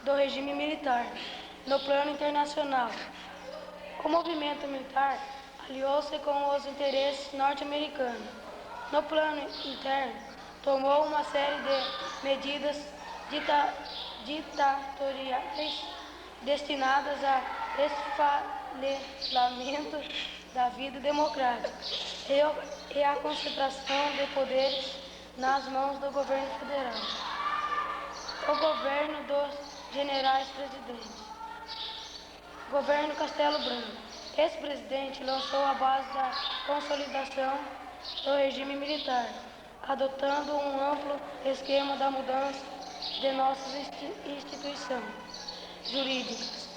do regime militar. No plano internacional, o movimento militar aliou-se com os interesses norte-americanos. No plano interno, tomou uma série de medidas ditatoriais destinadas a esfacelamento da vida democrática e a concentração de poderes nas mãos do governo federal. O governo dos generais presidentes. Governo Castelo Branco. Esse presidente lançou a base da consolidação do regime militar, adotando um amplo esquema da mudança de nossas instituições jurídicas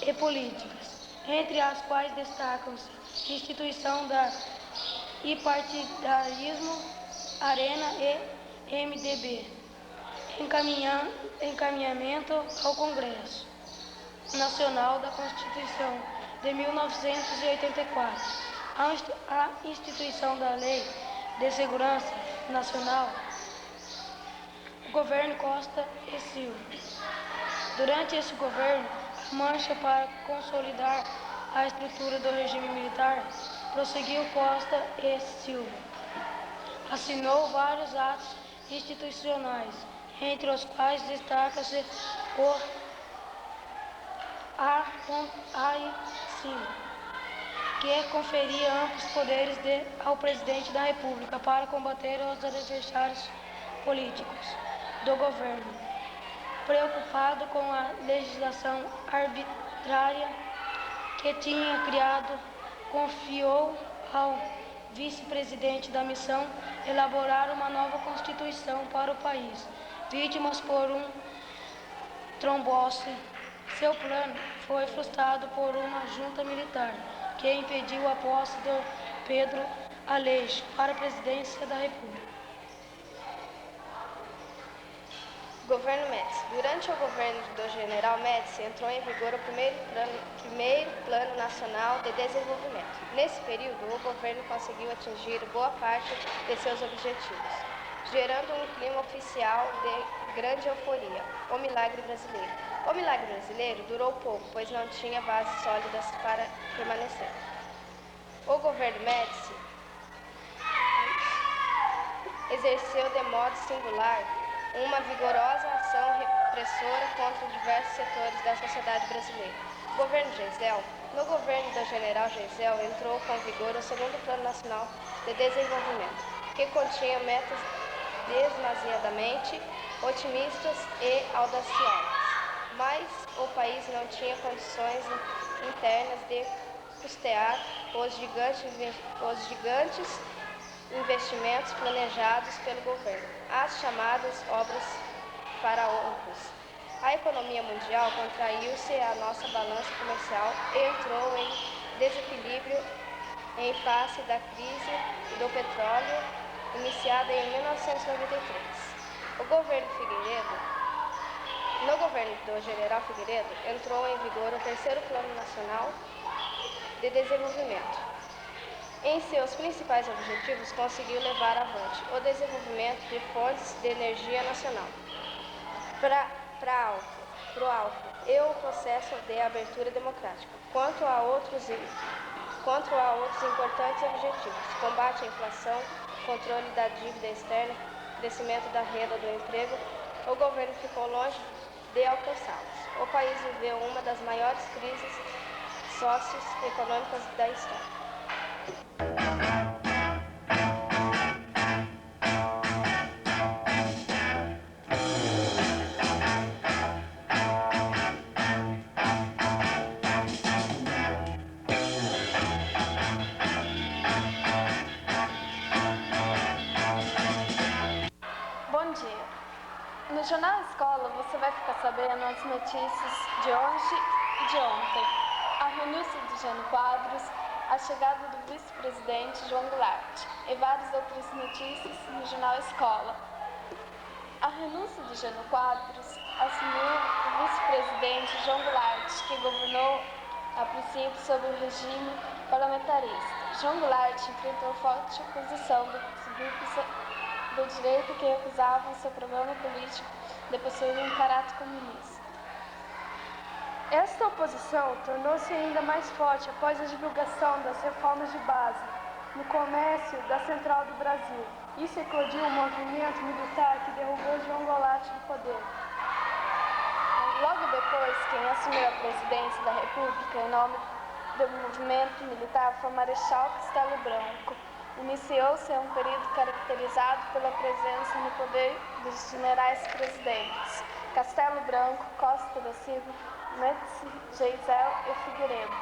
e políticas, entre as quais destacam-se a instituição da bipartidarismo, Arena e MDB, encaminhamento ao Congresso Nacional da Constituição de 1984, a instituição da Lei de Segurança Nacional, o governo Costa e Silva. Durante esse governo, a marcha para consolidar a estrutura do regime militar prosseguiu. Costa e Silva assinou vários atos institucionais, entre os quais destaca-se o AI-5, que conferia amplos poderes ao presidente da República para combater os adversários políticos do governo. Preocupado com a legislação arbitrária que tinha criado, confiou ao vice-presidente da missão elaborar uma nova constituição para o país, vítimas por um trombose. Seu plano foi frustrado por uma junta militar que impediu a posse de Pedro Aleixo para a presidência da República. Governo Médici. Durante o governo do general Médici, entrou em vigor o primeiro plano Nacional de Desenvolvimento. Nesse período, o governo conseguiu atingir boa parte de seus objetivos, gerando um clima oficial de grande euforia, o milagre brasileiro. O milagre brasileiro durou pouco, pois não tinha bases sólidas para permanecer. O governo Médici exerceu de modo singular uma vigorosa ação repressora contra diversos setores da sociedade brasileira. O governo Geisel. No governo do general Geisel entrou com vigor o segundo Plano Nacional de Desenvolvimento, que continha metas demasiadamente otimistas e audaciosas, mas o país não tinha condições internas de custear os gigantes investimentos planejados pelo governo, as chamadas obras faraônicas. A economia mundial contraiu-se, a nossa balança comercial entrou em desequilíbrio em face da crise do petróleo iniciada em 1993. No governo do general Figueiredo, entrou em vigor o terceiro Plano Nacional de Desenvolvimento. Em seus principais objetivos, conseguiu levar avante o desenvolvimento de fontes de energia nacional pro alto e o processo de abertura democrática. Quanto a outros importantes objetivos, combate à inflação, controle da dívida externa, crescimento da renda do emprego, o governo ficou longe de alcançá-los. O país viveu uma das maiores crises socioeconômicas da história. Bom dia. No Jornal Escola você vai ficar sabendo as notícias de hoje e de ontem. A renúncia de Jânio Quadros, a chegada do vice-presidente João Goulart e várias outras notícias no Jornal Escola. A renúncia de Jânio Quadros assumiu o vice-presidente João Goulart, que governou a princípio sob o regime parlamentarista. João Goulart enfrentou forte oposição dos grupos do direito que acusavam seu programa político de possuir um caráter comunista. Esta oposição tornou-se ainda mais forte após a divulgação das reformas de base no comércio da Central do Brasil. Isso eclodiu um movimento militar que derrubou João Goulart do poder. Logo depois, quem assumiu a presidência da República em nome do movimento militar foi o Marechal Castelo Branco. Iniciou-se um período caracterizado pela presença no poder dos generais presidentes Castelo Branco, Costa da Silva, Médici, Geisel e Figueiredo.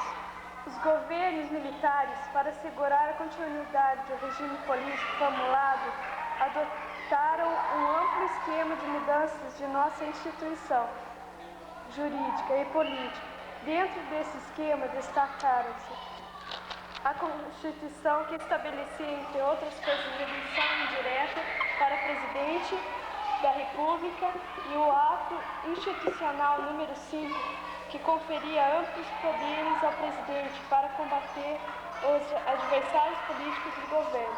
Os governos militares, para assegurar a continuidade do regime político formulado, adotaram um amplo esquema de mudanças de nossa instituição jurídica e política. Dentro desse esquema destacaram-se a Constituição, que estabelecia, entre outras coisas, a eleição indireta para presidente da República, e o Ato Institucional número 5, que conferia amplos poderes ao presidente para combater os adversários políticos do governo.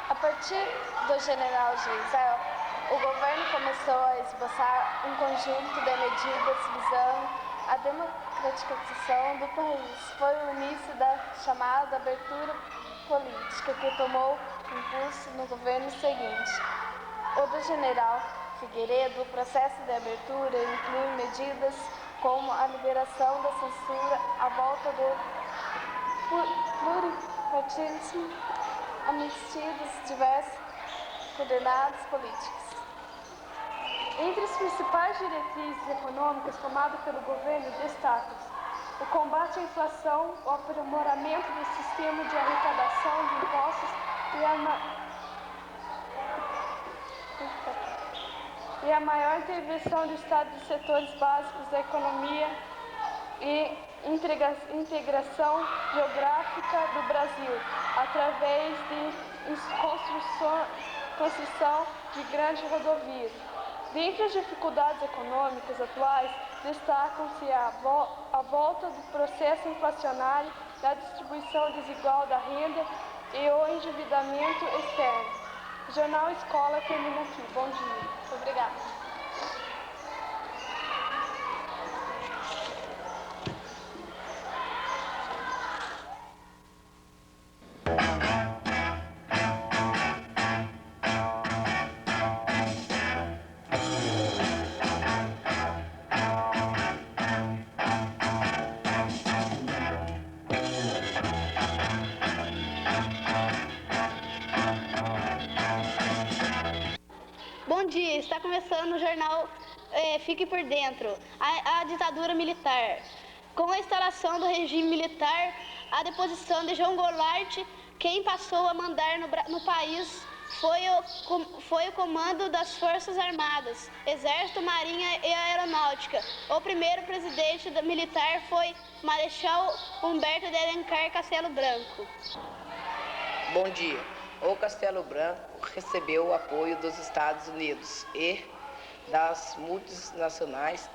A partir do general Geisel, o governo começou a esboçar um conjunto de medidas visando a democratização do país. Foi o início da chamada abertura política, que tomou impulso no governo seguinte. O do general Figueiredo, o processo de abertura inclui medidas como a liberação da censura, a volta do pluripartidarismo, anistia dos diversos condenados políticos. Entre as principais diretrizes econômicas tomadas pelo governo destacam-se o combate à inflação, o aprimoramento do sistema de arrecadação de impostos e a maior intervenção do Estado nos setores básicos da economia e integração geográfica do Brasil, através de construção de grandes rodovias. Dentre as dificuldades econômicas atuais, destacam-se a volta do processo inflacionário, da distribuição desigual da renda e o endividamento externo. O Jornal Escola termina aqui. Bom dia. Obrigada. Bom dia, está começando o jornal Fique por Dentro. A ditadura militar. Com a instalação do regime militar, a deposição de João Goulart, quem passou a mandar no país foi o comando das Forças Armadas, Exército, Marinha e Aeronáutica. O primeiro presidente militar foi Marechal Humberto de Alencar Castelo Branco. Bom dia. O Castelo Branco recebeu o apoio dos Estados Unidos e das multinacionais,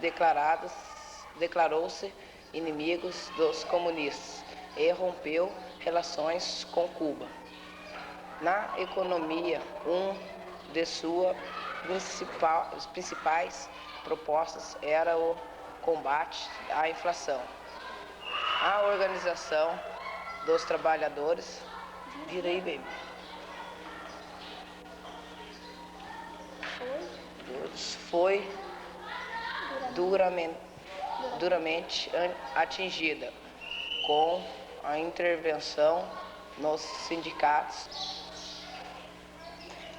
declarou-se inimigos dos comunistas e rompeu relações com Cuba. Na economia, de suas principais propostas era o combate à inflação. A Organização dos Trabalhadores foi duramente atingida com a intervenção nos sindicatos.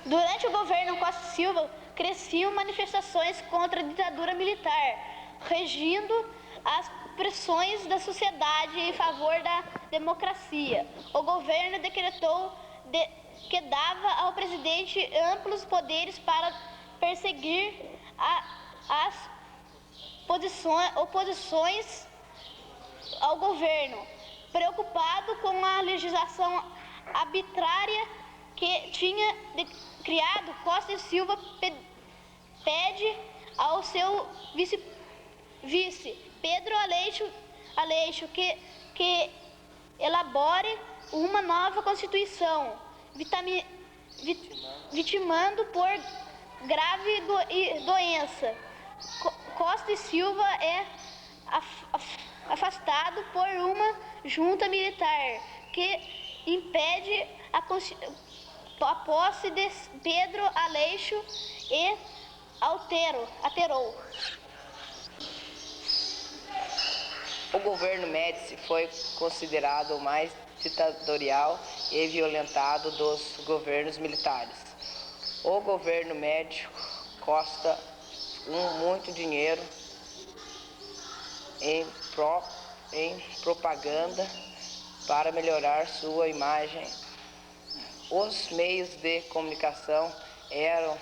Durante o governo Costa Silva, cresciam manifestações contra a ditadura militar, regindo as pressões da sociedade em favor da democracia. O governo decretou que dava ao presidente amplos poderes para perseguir as oposições ao governo. Preocupado com a legislação arbitrária que tinha criado, Costa e Silva pede ao seu vice Pedro Aleixo que elabore uma nova Constituição, vitimando por grave doença. Costa Costa e Silva é afastado por uma junta militar que impede a posse de Pedro Aleixo e alterou. O governo Médici foi considerado o mais ditatorial e violentado dos governos militares. O governo médico costa muito dinheiro em propaganda para melhorar sua imagem. Os meios de comunicação eram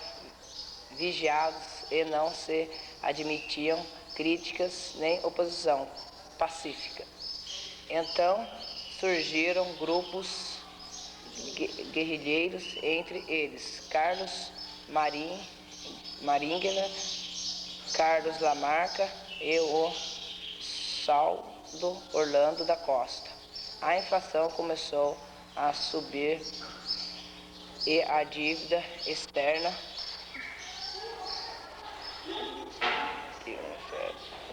vigiados e não se admitiam críticas nem oposição pacífica. Então surgiram grupos guerrilheiros, entre eles Carlos Maringuela, Carlos Lamarca e o Saldo Orlando da Costa. A inflação começou a subir e a dívida externa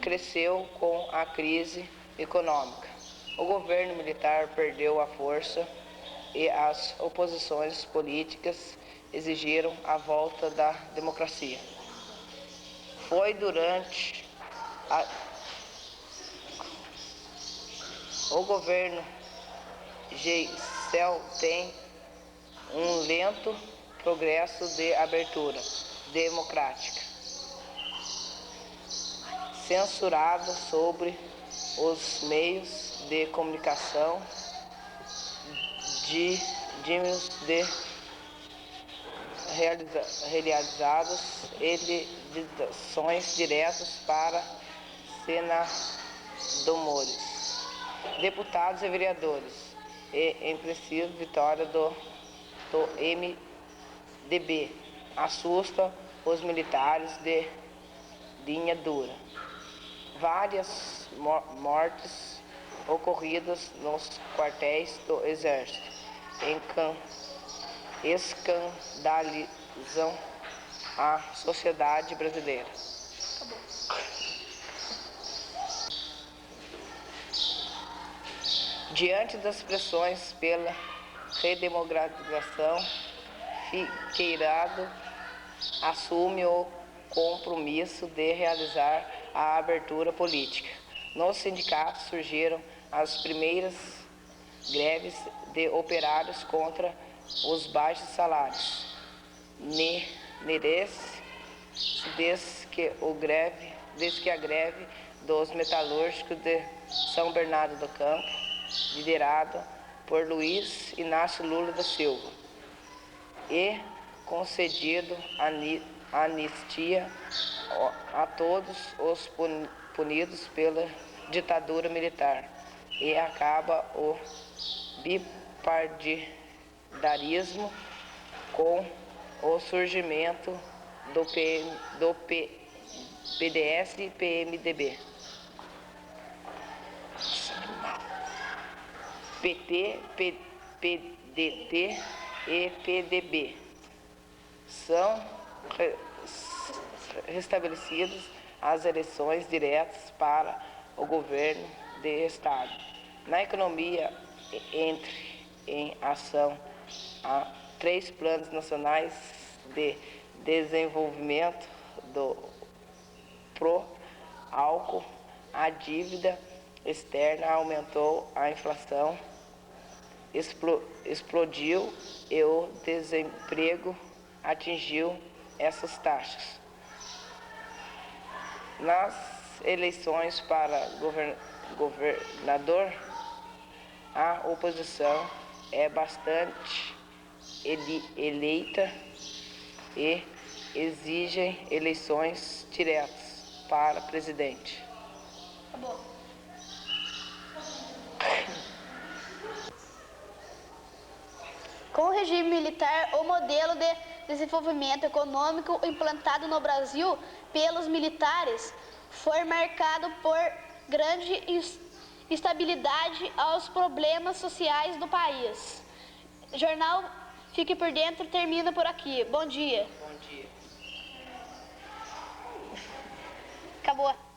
cresceu com a crise econômica. O governo militar perdeu a força e as oposições políticas exigiram a volta da democracia. Foi durante o governo Geisel tem um lento progresso de abertura democrática, censurado sobre os meios de comunicação, dízimos de realizados eleições diretas para senadores, deputados e vereadores, e impressiva vitória do MDB assusta os militares de linha dura. Várias mortes ocorridas nos quartéis do Exército escandalizam a sociedade brasileira. Diante das pressões pela redemocratização, Figueiredo assume o compromisso de realizar a abertura política. Nos sindicatos surgiram as primeiras greves de operários contra os baixos salários. Desde que a greve dos metalúrgicos de São Bernardo do Campo, liderada por Luiz Inácio Lula da Silva, e concedido anistia a todos os punidos pela ditadura militar, e acaba o bipartidarismo com o surgimento do PDS e PMDB. PT, PDT e PDB são restabelecidas as eleições diretas para o governo de Estado. Na economia, entre em ação há 3 planos nacionais de desenvolvimento do pró-álcool. A dívida externa aumentou, a inflação explodiu e o desemprego atingiu essas taxas. Nas eleições para governador, a oposição é bastante eleita e exigem eleições diretas para presidente. Acabou. Com o regime militar, o modelo de desenvolvimento econômico implantado no Brasil pelos militares foi marcado por grande instabilidade aos problemas sociais do país. Jornal Fique por Dentro termina por aqui. Bom dia. Bom dia. Acabou.